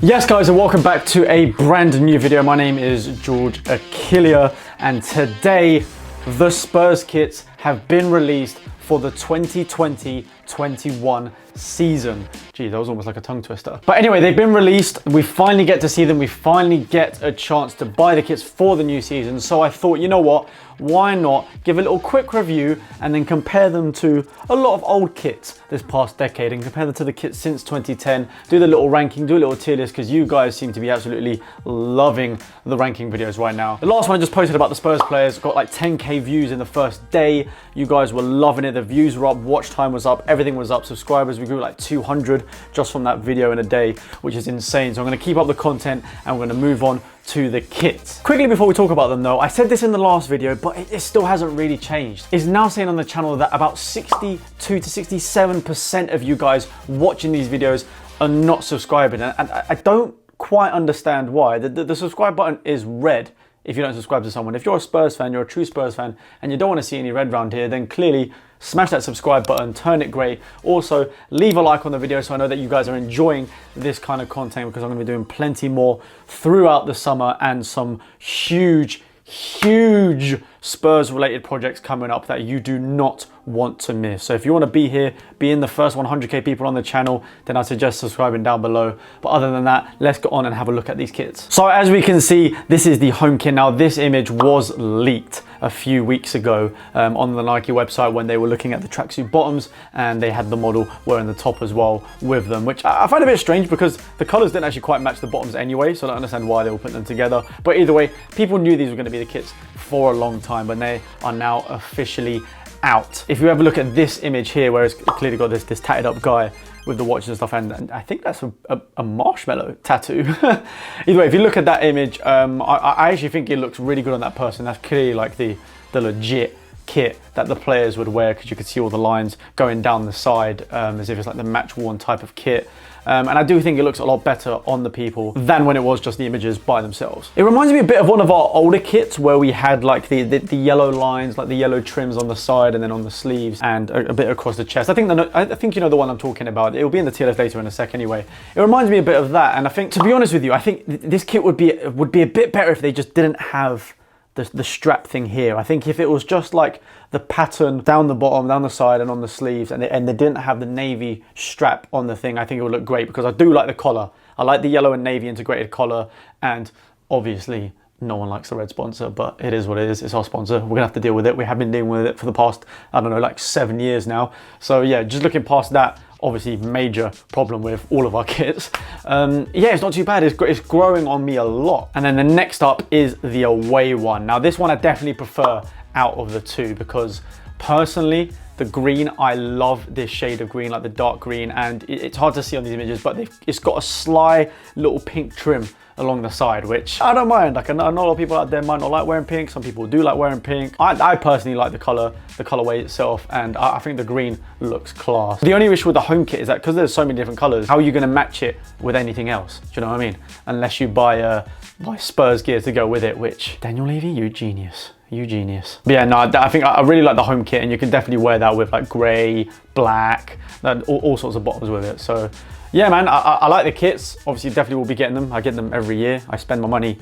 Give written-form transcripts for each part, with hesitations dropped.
Yes guys, and welcome back to a brand new video. My name is George Achillea, and today the Spurs kits have been released for the 2020-21 season. Gee, that was almost like a tongue twister. But anyway, they've been released. We finally get to see them. We finally get a chance to buy the kits for the new season. So I thought, you know what? Why not give a little quick review and then compare them to a lot of old kits this past decade and compare them to the kits since 2010. Do the little ranking, do a little tier list, because you guys seem to be absolutely loving the ranking videos right now. The last one I just posted about the Spurs players got like 10K views in the first day. You guys were loving it. The views were up, watch time was up, everything was up. Subscribers, we grew like 200 just from that video in a day, which is insane. So I'm going to keep up the content and we're going to move on to the kits. Quickly before we talk about them though, I said this in the last video, but it still hasn't really changed. It's now saying on the channel that about 62 to 67% of you guys watching these videos are not subscribing. And I don't quite understand why. The subscribe button is red if you don't subscribe to someone. If you're a Spurs fan, you're a true Spurs fan, and you don't want to see any red around here, then clearly smash that subscribe button, turn it grey. Also, leave a like on the video so I know that you guys are enjoying this kind of content, because I'm going to be doing plenty more throughout the summer and some huge Spurs related projects coming up that you do not want to miss. So if you want to be here, be in the first 100K people on the channel, then I suggest subscribing down below. But other than that, let's go on and have a look at these kits. So as we can see, this is the home kit. Now this image was leaked a few weeks ago on the Nike website when they were looking at the tracksuit bottoms, and they had the model wearing the top as well with them, which I find a bit strange because the colors didn't actually quite match the bottoms anyway, so I don't understand why they were putting them together. But either way, people knew these were going to be the kits for a long time, but they are now officially out. If you ever look at this image here, where it's clearly got this tatted up guy with the watches and stuff, and I think that's a marshmallow tattoo. Either way, if you look at that image, I actually think it looks really good on that person. That's clearly like the legit kit that the players would wear, because you could see all the lines going down the side as if it's like the match worn type of kit. And I do think it looks a lot better on the people than when it was just the images by themselves. It reminds me a bit of one of our older kits where we had like the yellow lines, like the yellow trims on the side and then on the sleeves and a bit across the chest. I think you know the one I'm talking about. It'll be in the tier list later in a sec anyway. It reminds me a bit of that, and I think, to be honest with you, I think this kit would be a bit better if they just didn't have the strap thing here. I think if it was just like the pattern down the bottom, down the side and on the sleeves, and they didn't have the navy strap on the thing, I think it would look great, because I do like the collar. I like the yellow and navy integrated collar, and obviously no one likes the red sponsor, but it is what it is. It's our sponsor. We're gonna have to deal with it. We have been dealing with it for the past, I don't know, like 7 years now. So yeah, just looking past that, obviously major problem with all of our kits. Yeah, it's not too bad. It's growing on me a lot. And then the next up is the away one. Now this one I definitely prefer out of the two, because personally, the green, I love this shade of green, like the dark green, and it's hard to see on these images, but it's got a sly little pink trim along the side, which I don't mind. Like, I know a lot of people out there might not like wearing pink. Some people do like wearing pink. I personally like the colorway itself, and I think the green looks class. The only issue with the home kit is that because there's so many different colors, how are you going to match it with anything else? Do you know what I mean? Unless you buy Spurs gear to go with it, which, Daniel Levy, you genius. You genius. But yeah, no, I think I really like the home kit, and you can definitely wear that with like grey, black, all sorts of bottoms with it. So yeah, man, I like the kits. Obviously, definitely will be getting them. I get them every year. I spend my money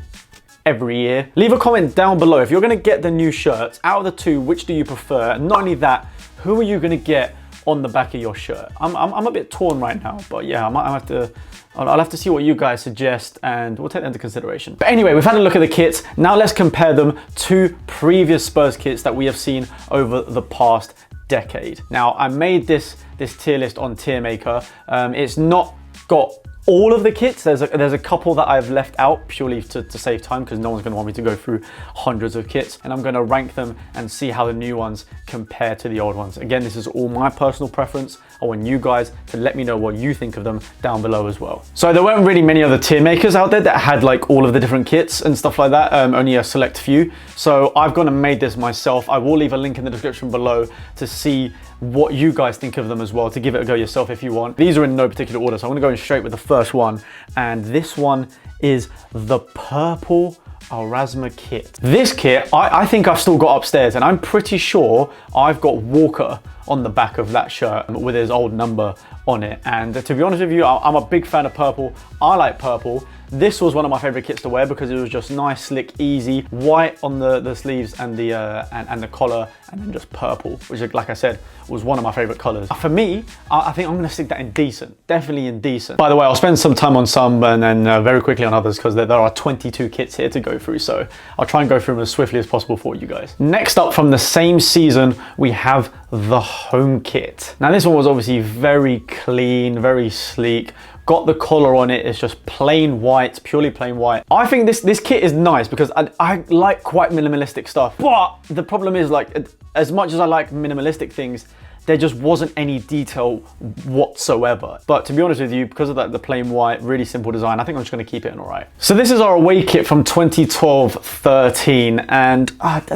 every year. Leave a comment down below. If you're going to get the new shirts, out of the two, which do you prefer? Not only that, who are you going to get on the back of your shirt? I'm a bit torn right now, but yeah, I'll have to see what you guys suggest, and we'll take that into consideration. But anyway, we've had a look at the kits. Now let's compare them to previous Spurs kits that we have seen over the past decade. Now, I made this tier list on Tier Maker. It's not got all of the kits. There's a couple that I've left out purely to save time, because no one's going to want me to go through hundreds of kits, and I'm going to rank them and see how the new ones compare to the old ones. Again, this is all my personal preference. I want you guys to let me know what you think of them down below as well. So there weren't really many other tier makers out there that had like all of the different kits and stuff like that, only a select few. So I've gone and made this myself. I will leave a link in the description below to see what you guys think of them as well, to give it a go yourself if you want. These are in no particular order, so I'm gonna go in straight with the first one, and this one is the purple Erasmus kit. This kit, I think I've still got upstairs, and I'm pretty sure I've got Walker on the back of that shirt with his old number on it. And to be honest with you, I'm a big fan of purple. I like purple. This was one of my favorite kits to wear because it was just nice, slick, easy, white on the sleeves and the collar, and then just purple, which, like I said, was one of my favorite colors. For me, I think I'm gonna stick that in decent, definitely in decent. By the way, I'll spend some time on some and then very quickly on others because there are 22 kits here to go through, so I'll try and go through them as swiftly as possible for you guys. Next up from the same season, we have the home kit. Now this one was obviously very clean, very sleek. Got the collar on it, it's just plain white, purely plain white. I think this kit is nice because I like quite minimalistic stuff, but the problem is, like, as much as I like minimalistic things, there just wasn't any detail whatsoever. But to be honest with you, because of that, the plain white, really simple design, I think I'm just gonna keep it in all right. So this is our away kit from 2012-13, and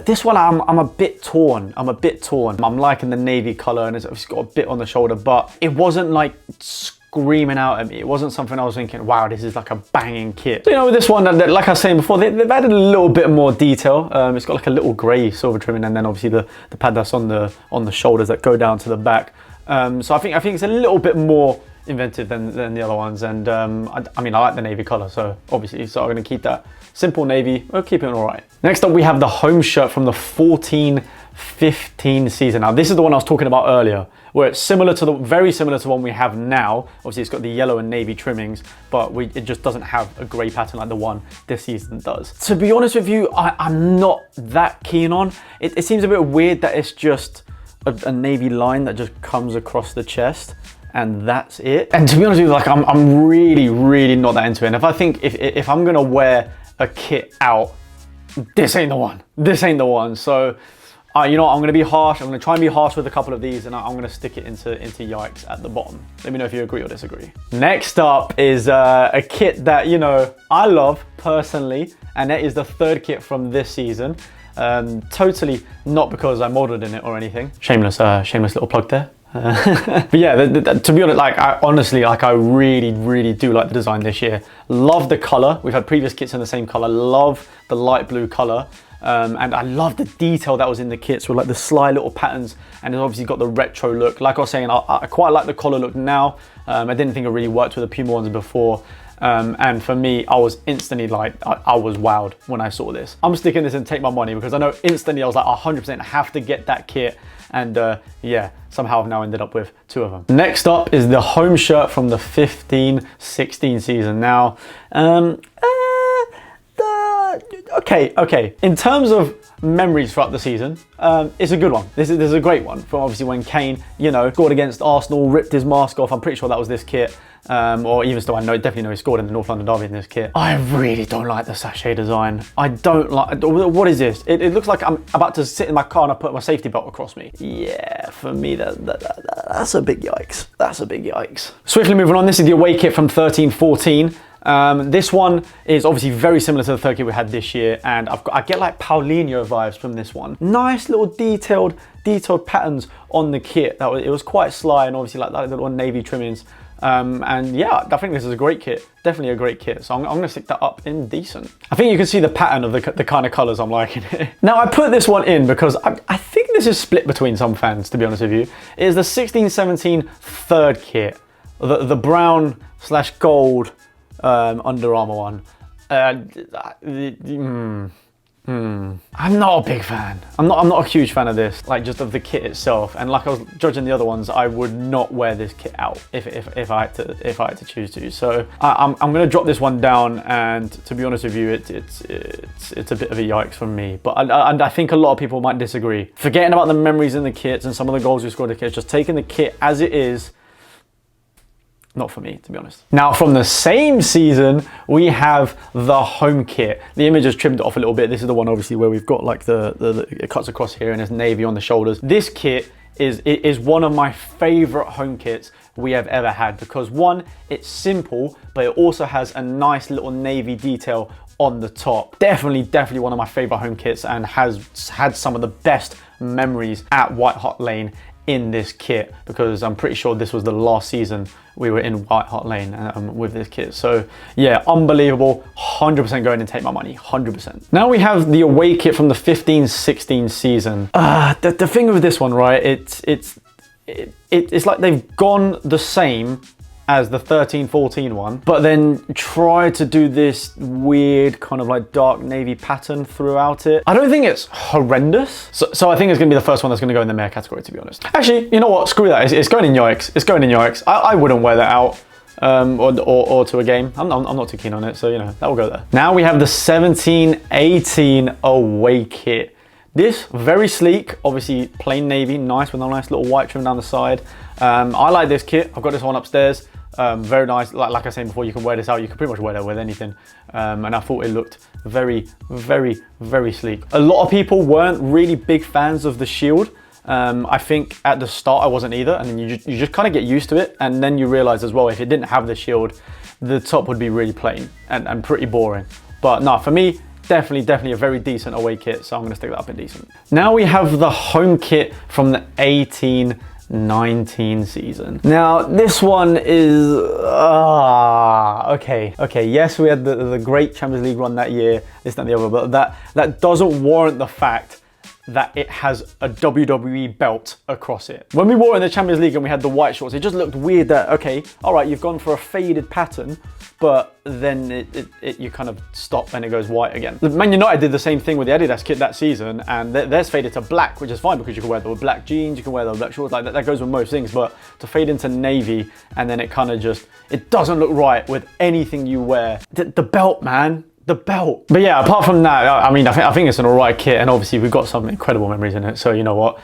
this one I'm a bit torn. I'm liking the navy color, and it's got a bit on the shoulder, but it wasn't like screaming out at me. It wasn't something I was thinking, wow, this is like a banging kit. So, you know, with this one, like I was saying before, they've added a little bit more detail. It's got like a little grey silver trimming, and then obviously the pad that's on the shoulders that go down to the back. So I think it's a little bit more inventive than the other ones, and I mean, I like the navy color, so obviously, so I'm gonna keep that simple navy. We'll keep it all right. Next up, we have the home shirt from the 14-15 season. Now this is the one I was talking about earlier, where it's very similar to the one we have now. Obviously it's got the yellow and navy trimmings, but it just doesn't have a grey pattern like the one this season does. To be honest with you, I'm not that keen on. It seems a bit weird that it's just a navy line that just comes across the chest, and that's it. And to be honest with you, like, I'm really not that into it. And if I'm gonna wear a kit out, this ain't the one. This ain't the one. So, you know what, I'm gonna be harsh. I'm gonna try and be harsh with a couple of these, and I'm gonna stick it into yikes at the bottom. Let me know if you agree or disagree. Next up is a kit that, you know, I love personally, and that is the third kit from this season. Totally not because I modeled in it or anything. Shameless little plug there. But yeah, to be honest, like, I really do like the design this year. Love the color. We've had previous kits in the same color. Love the light blue color. And I love the detail that was in the kits with like the sly little patterns, and it's obviously got the retro look. Like I was saying, I quite like the collar look now. I didn't think it really worked with the Puma ones before. And for me, I was instantly like, I was wowed when I saw this. I'm sticking this and take my money because I know instantly I was like 100% have to get that kit. And yeah, somehow I've now ended up with two of them. Next up is the home shirt from the 15-16 season. Now, okay. In terms of memories throughout the season, it's a good one. This is a great one from obviously when Kane, you know, scored against Arsenal, ripped his mask off. I'm pretty sure that was this kit. Or even still, definitely know he scored in the North London Derby in this kit. I really don't like the sachet design. I don't like, what is this? It looks like I'm about to sit in my car and I put my safety belt across me. Yeah, for me, that's a big yikes. That's a big yikes. Swiftly moving on, this is the away kit from 13-14. This one is obviously very similar to the third kit we had this year, and I get like Paulinho vibes from this one. Nice little detailed patterns on the kit. It was quite sly, and obviously like that little navy trimmings. And yeah, I think this is a great kit. Definitely a great kit. So I'm gonna stick that up in decent. I think you can see the pattern of the kind of colors I'm liking it. Now I put this one in because I think this is split between some fans, to be honest with you. It is the 16-17 third kit, the brown / gold Under Armour one. I'm not a big fan. I'm not a huge fan of this, like just of the kit itself. And like I was judging the other ones, I would not wear this kit out if I had to choose to. So I'm gonna drop this one down. And to be honest with you, it's a bit of a yikes from me. But I think a lot of people might disagree. Forgetting about the memories in the kits and some of the goals we scored in the kits, just taking the kit as it is. Not for me, to be honest. Now, from the same season, we have the home kit. The image has trimmed it off a little bit. This is the one, obviously, where we've got like it cuts across here and there's navy on the shoulders. This kit is one of my favorite home kits we have ever had because one, it's simple, but it also has a nice little navy detail on the top. Definitely one of my favorite home kits, and has had some of the best memories at White Hart Lane in this kit, because I'm pretty sure this was the last season we were in White Hart Lane with this kit. So yeah, unbelievable. 100% going and take my money, 100%. Now we have the away kit from the 15-16 season. The thing with this one, right? It's like they've gone the same as the 13-14 one, but then try to do this weird kind of like dark navy pattern throughout it. I don't think it's horrendous. So I think it's gonna be the first one that's gonna go in the mare category, to be honest. Actually, you know what? Screw that. It's going in yikes. It's going in yikes. I wouldn't wear that out or to a game. I'm not too keen on it, so you know, that will go there. Now we have the 17-18 away kit. This, very sleek, obviously plain navy, nice with a nice little white trim down the side. I like this kit. I've got this one upstairs. Very nice. Like I said before, you can wear this out. You can pretty much wear that with anything. And I thought it looked very, very, very sleek. A lot of people weren't really big fans of the shield. I think at the start I wasn't either. And then you just kind of get used to it. And then you realize as well, if it didn't have the shield, the top would be really plain and pretty boring. But no, for me, definitely a very decent away kit, so I'm going to stick that up in decent. Now we have the home kit from the 18-19 season. Now this one is okay, yes, we had the great Champions League run that year, this, that, and the other, but that doesn't warrant the fact that it has a WWE belt across it. When we wore it in the Champions League and we had the white shorts, it just looked weird that, okay, all right, you've gone for a faded pattern, but then you kind of stop and it goes white again. Man United did the same thing with the Adidas kit that season, and theirs faded to black, which is fine because you can wear the black jeans, you can wear the black shorts, like that goes with most things, but to fade into navy and then it kind of just, it doesn't look right with anything you wear. The belt, man. The belt. But yeah, apart from that, I mean, I think it's an all right kit, and obviously we've got some incredible memories in it. So you know what,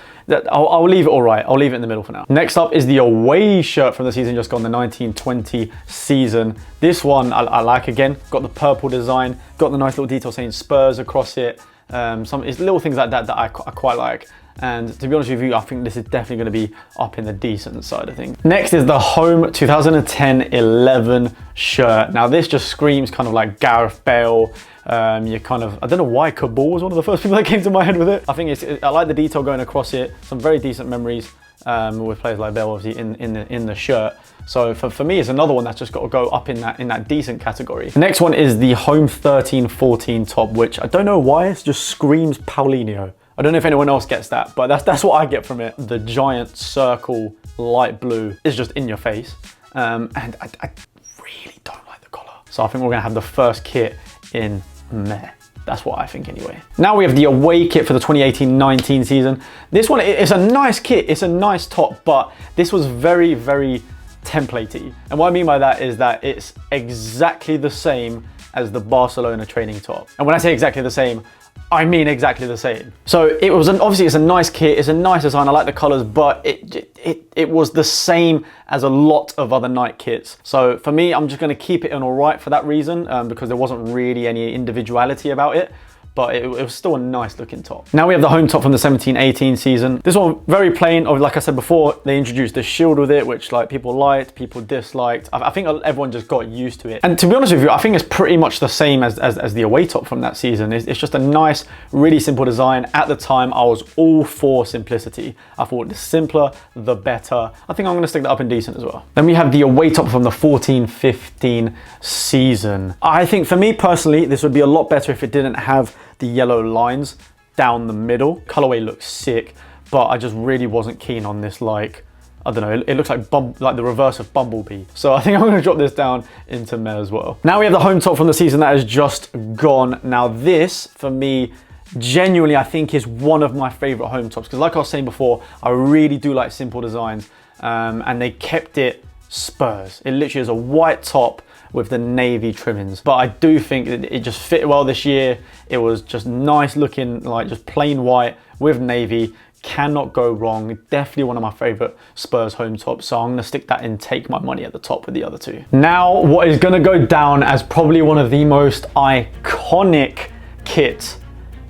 I'll leave it all right. I'll leave it in the middle for now. Next up is the away shirt from the season just gone, the 19-20 season. This one I like again. Got the purple design, got the nice little detail saying Spurs across it. It's little things like that that I quite like. And to be honest with you, I think this is definitely going to be up in the decent side of things. Next is the home 2010-11 shirt. Now this just screams kind of like Gareth Bale. You kind of, I don't know why Cabal was one of the first people that came to my head with it. I think I like the detail going across it. Some very decent memories with players like Bale obviously in the shirt. So for me, it's another one that's just got to go up in that decent category. The next one is the home 13-14 top, which I don't know why, it just screams Paulinho. I don't know if anyone else gets that, but that's what I get from it. The giant circle, light blue, is just in your face. And I really don't like the collar. So I think we're gonna have the first kit in meh. That's what I think anyway. Now we have the away kit for the 2018-19 season. This one, it's a nice kit, it's a nice top, but this was very, very templatey. And what I mean by that is that it's exactly the same as the Barcelona training top. And when I say exactly the same, I mean exactly the same. So it was obviously it's a nice kit, it's a nice design, I like the colors, but it was the same as a lot of other night kits. So for me, I'm just gonna keep it in all right for that reason, because there wasn't really any individuality about it. But it was still a nice looking top. Now we have the home top from the 17-18 season. This one, very plain. Like I said before, they introduced the shield with it, which like people liked, people disliked. I think everyone just got used to it. And to be honest with you, I think it's pretty much the same as the away top from that season. It's just a nice, really simple design. At the time, I was all for simplicity. I thought the simpler, the better. I think I'm gonna stick that up in decent as well. Then we have the away top from the 14-15 season. I think for me personally, this would be a lot better if it didn't have the yellow lines down the middle. Colorway looks sick, but I just really wasn't keen on this, like, I don't know, it looks like the reverse of Bumblebee. So I think I'm gonna drop this down into meh as well. Now we have the home top from the season that has just gone. Now this, for me, genuinely, I think is one of my favorite home tops, because like I was saying before, I really do like simple designs, and they kept it Spurs. It literally is a white top with the navy trimmings, but I do think it just fit well this year. It was just nice looking, like just plain white with navy. Cannot go wrong. Definitely one of my favorite Spurs home tops, so I'm gonna stick that in, take my money at the top with the other two. Now, what is gonna go down as probably one of the most iconic kits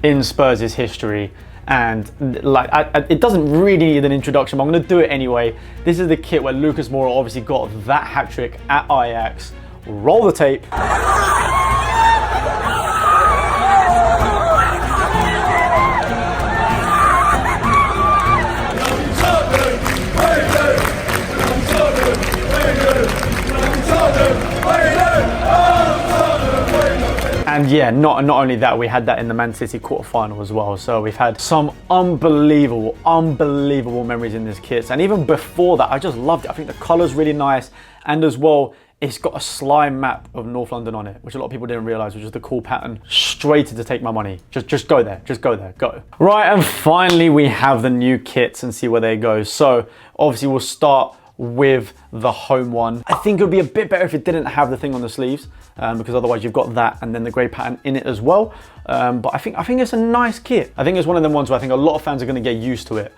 in Spurs' history, and like it doesn't really need an introduction, but I'm gonna do it anyway. This is the kit where Lucas Moura obviously got that hat trick at Ajax. Roll the tape. And yeah, not only that, we had that in the Man City quarterfinal as well. So we've had some unbelievable memories in this kit. And even before that, I just loved it. I think the color's really nice. And as well, it's got a slime map of North London on it, which a lot of people didn't realize, which is the cool pattern. Straight to take my money. Just go there, go. Right, and finally we have the new kits and see where they go. So obviously we'll start with the home one. I think it would be a bit better if it didn't have the thing on the sleeves, because otherwise you've got that and then the grey pattern in it as well. But I think it's a nice kit. I think it's one of them ones where I think a lot of fans are going to get used to it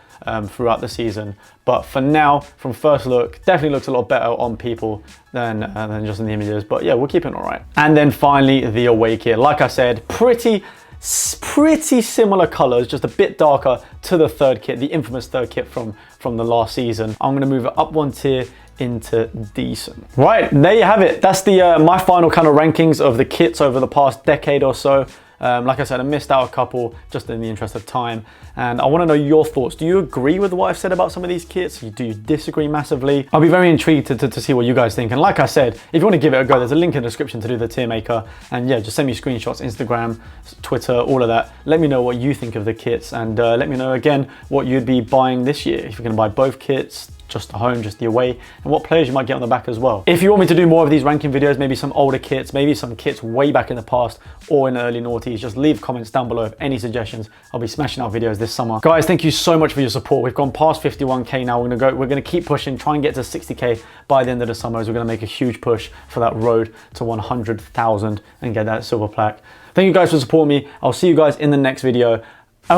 throughout the season. But for now, from first look, definitely looks a lot better on people than just in the images. But yeah, we'll keep it all right. And then finally, the away kit. Like I said, pretty similar colors, just a bit darker to the third kit, the infamous third kit from the last season. I'm gonna move it up one tier into decent. Right, there you have it. That's the my final kind of rankings of the kits over the past decade or so. Like I said, I missed out a couple just in the interest of time. And I want to know your thoughts. Do you agree with what I've said about some of these kits? Do you disagree massively? I'll be very intrigued to see what you guys think. And like I said, if you want to give it a go, there's a link in the description to do the tier maker. And yeah, just send me screenshots, Instagram, Twitter, all of that. Let me know what you think of the kits. And let me know again what you'd be buying this year. If you're going to buy both kits, just the home, just the away, and what players you might get on the back as well. If you want me to do more of these ranking videos, maybe some older kits, maybe some kits way back in the past or in the early noughties, just leave comments down below of any suggestions. I'll be smashing out videos this summer. Guys, thank you so much for your support. We've gone past 51K now. We're gonna keep pushing, try and get to 60K by the end of the summer, as we're gonna make a huge push for that road to 100,000 and get that silver plaque. Thank you guys for supporting me. I'll see you guys in the next video.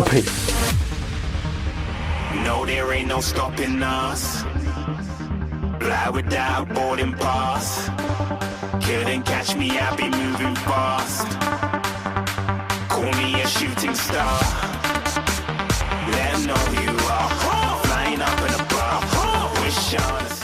Peace. No, there ain't no stopping us. Fly without boarding pass. Couldn't catch me, I'll be moving fast. Call me a shooting star. Let 'em know who you are. Flying up in a bar. Wish on